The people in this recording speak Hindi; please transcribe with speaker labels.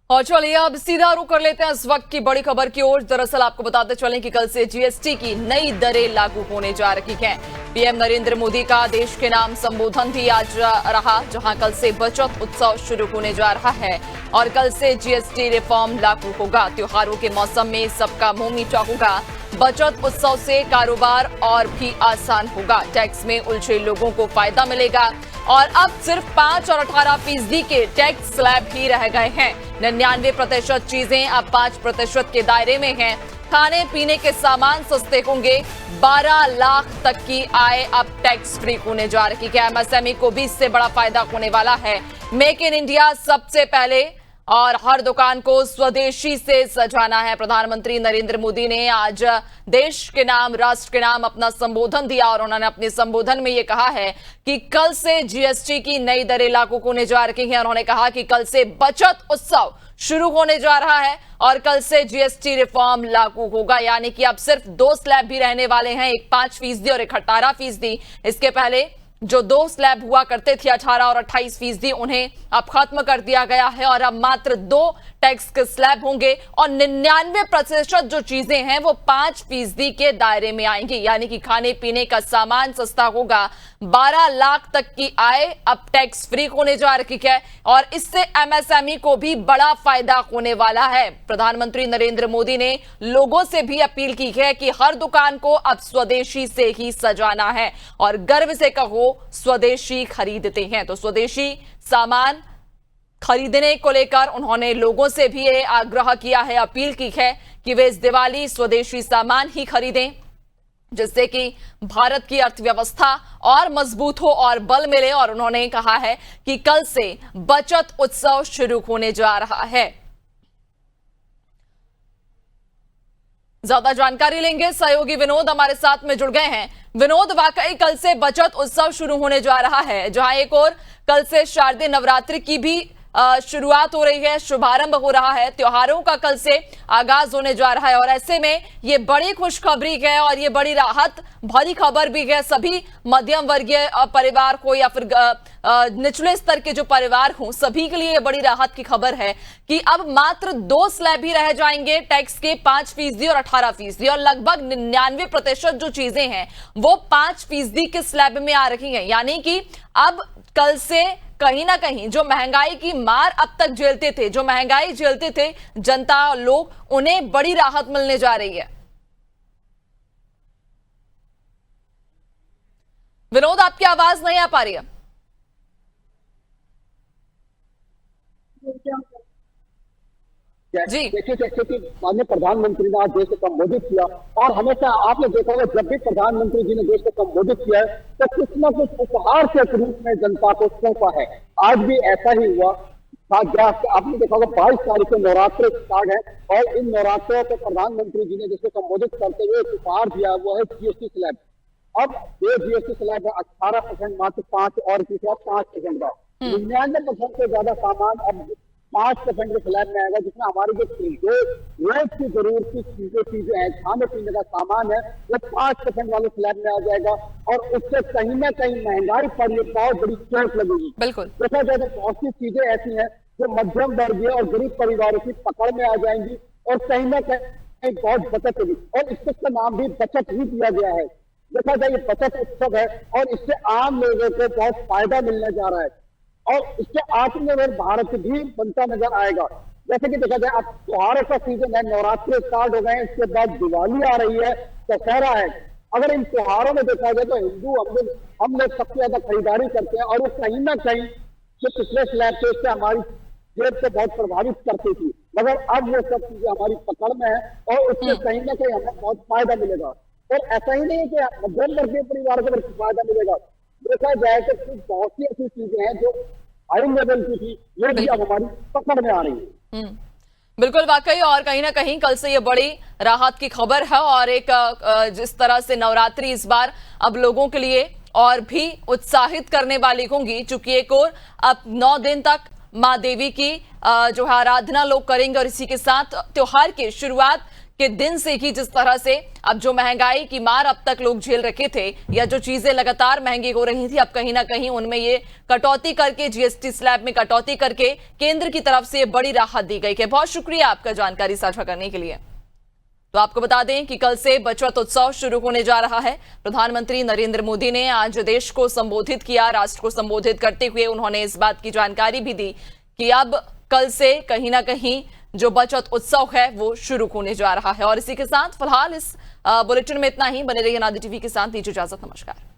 Speaker 1: और चलिए अब सीधा रुख कर लेते हैं इस वक्त की बड़ी खबर की ओर। दरअसल आपको बताते चलें कि कल से जीएसटी की नई दरें लागू होने जा रही हैं। पीएम नरेंद्र मोदी का देश के नाम संबोधन भी आज रहा, जहां कल से बचत उत्सव शुरू होने जा रहा है और कल से जीएसटी रिफॉर्म लागू होगा। त्योहारों के मौसम में सबका मुंह मीठा होगा। बचत उत्सव से कारोबार और भी आसान होगा। टैक्स में उलझे लोगों को फायदा मिलेगा और अब सिर्फ 5 और 18% के टैक्स स्लैब ही रह गए हैं। 99% चीजें अब 5% के दायरे में हैं। खाने पीने के सामान सस्ते होंगे। 12 लाख तक की आय अब टैक्स फ्री होने जा रही है। एमएसएमई को भी इससे बड़ा फायदा होने वाला है। मेक इन इंडिया सबसे पहले और हर दुकान को स्वदेशी से सजाना है। प्रधानमंत्री नरेंद्र मोदी ने आज देश के नाम, राष्ट्र के नाम अपना संबोधन दिया और उन्होंने अपने संबोधन में ये कहा है कि कल से जीएसटी की नई दरें लागू होने जा रही हैं। उन्होंने कहा कि कल से बचत उत्सव शुरू होने जा रहा है और कल से जीएसटी रिफॉर्म लागू होगा, यानी कि अब सिर्फ 2 स्लैब भी रहने वाले हैं, एक 5% और एक 18%। इसके पहले जो 2 स्लैब हुआ करते थे 18 और 28%, उन्हें अब खत्म कर दिया गया है और अब मात्र 2 टैक्स के स्लैब होंगे और 99% जो चीजें हैं वो 5% के दायरे में आएंगी, यानी कि खाने पीने का सामान सस्ता होगा। 12 लाख तक की आय अब टैक्स फ्री होने जा रही है और इससे एमएसएमई को भी बड़ा फायदा होने वाला है। प्रधानमंत्री नरेंद्र मोदी ने लोगों से भी अपील की है कि हर दुकान को अब स्वदेशी से ही सजाना है और गर्व से कहो स्वदेशी खरीदते हैं। तो स्वदेशी सामान खरीदने को लेकर उन्होंने लोगों से भी ये आग्रह किया है, अपील की है कि वे इस दिवाली स्वदेशी सामान ही खरीदें, जिससे कि भारत की अर्थव्यवस्था और मजबूत हो और बल मिले। और उन्होंने कहा है कि कल से बचत उत्सव शुरू होने जा रहा है। ज्यादा जानकारी लेंगे, सहयोगी विनोद हमारे साथ में जुड़ गए हैं। विनोद, वाकई कल से बचत उत्सव शुरू होने जा रहा है, जहां एक और कल से शारदीय नवरात्रि की भी शुरुआत हो रही है, शुभारंभ हो रहा है। त्योहारों का कल से आगाज होने जा रहा है और ऐसे में ये बड़ी खुशखबरी है और ये बड़ी राहत भरी खबर भी है सभी मध्यम वर्गीय परिवार को या फिर निचले स्तर के जो परिवार हों, सभी के लिए ये बड़ी राहत की खबर है कि अब मात्र 2 स्लैब ही रह जाएंगे टैक्स के, 5% और 18%, और लगभग 99% जो चीजें हैं वो 5% के स्लैब में आ रही हैं। यानी कि अब कल से कहीं ना कहीं जो महंगाई की मार अब तक झेलते थे, जो महंगाई झेलते थे जनता लोग, उन्हें बड़ी राहत मिलने जा रही है। विनोद, आपकी आवाज नहीं आ पा रही है।
Speaker 2: जी देखिए, जैसे कि माननीय प्रधानमंत्री ने आज देश को संबोधित किया और हमेशा आपने देखा होगा जब भी प्रधानमंत्री जी ने देश को संबोधित किया है तो कुछ न कुछ उपहार के रूप में जनता को सौंपा है। आज भी ऐसा ही हुआ। आपने देखा होगा 22 तारीख को नवरात्र स्टार्ट है और इन नवरात्रों को प्रधानमंत्री जी ने देश को संबोधित करते हुए उपहार दिया हुआ है जीएसटी स्लैब। अब ये जीएसटी स्लैब है 18%, मात्र 5 और 5% का 99% से ज्यादा सामान अब 5% के स्लैब में आएगा, जिसमें हमारी जो रोज की जरूरत की चीजें हैं, खाने पीने का सामान है, वो 5% वाले स्लैब में आ जाएगा और उससे कहीं ना कहीं महंगाई पर ये बहुत बड़ी चोट लगेगी।
Speaker 1: बिल्कुल,
Speaker 2: देखा जाए तो बहुत सी चीजें ऐसी हैं जो मध्यम वर्गीय और गरीब परिवारों की पकड़ में आ जाएंगी और कहीं ना कहीं बहुत बचत होगी और इसका नाम भी बचत ही दिया गया है। देखा जाए ये बचत उत्सव है और इससे आम लोगों को बहुत फायदा मिलने जा रहा है और इससे आत्मनिर्भर भारत भी बनता नजर आएगा। जैसे कि देखा जाए अब त्योहारों का सीजन है, नवरात्रि स्टार्ट हो गए हैं, इसके बाद दिवाली आ रही है, दशहरा है। अगर इन त्योहारों में देखा जाए तो हम लोग सबसे ज्यादा खरीदारी करते हैं और वो कहीं ना कहीं जो पिछले स्लैब थे उससे हमारी जेब को बहुत प्रभावित करती थी, मगर अब वो सब चीजें हमारी पकड़ में है और उससे कहीं ना कहीं हमें बहुत फायदा मिलेगा। और ऐसा ही नहीं है कि मध्यम वर्गीय परिवार को फायदा मिलेगा। देखा जाए तो कुछ बहुत सी ऐसी चीजें हैं जो हाई लेवल की थी, ये भी अब हमारी पकड़ में आ रही है।
Speaker 1: बिल्कुल, वाकई, और कहीं ना कहीं कल से ये बड़ी राहत की खबर है और एक जिस तरह से नवरात्रि इस बार अब लोगों के लिए और भी उत्साहित करने वाली होंगी, चूंकि एक और अब 9 दिन तक माँ देवी की जो है आराधना लोग करेंगे और इसी के साथ त्योहार की शुरुआत के दिन से ही जिस तरह से अब जो महंगाई की मार अब तक लोग झेल रखे थे या जो चीजें लगातार महंगी हो रही थी, अब कहीं ना कहीं उनमें ये कटौती करके, जीएसटी स्लैब में कटौती करके केंद्र की तरफ से बड़ी राहत दी गई है। बहुत शुक्रिया आपका जानकारी साझा करने के लिए। तो आपको बता दें कि कल से बचत उत्सव शुरू होने जा रहा है। प्रधानमंत्री नरेंद्र मोदी ने आज देश को संबोधित किया। राष्ट्र को संबोधित करते हुए उन्होंने इस बात की जानकारी भी दी कि अब कल से कहीं ना कहीं जो बचत उत्सव है वो शुरू होने जा रहा है। और इसी के साथ फिलहाल इस बुलेटिन में इतना ही। बने रहिए नादी टीवी के साथ। दीजिए इजाजत। नमस्कार।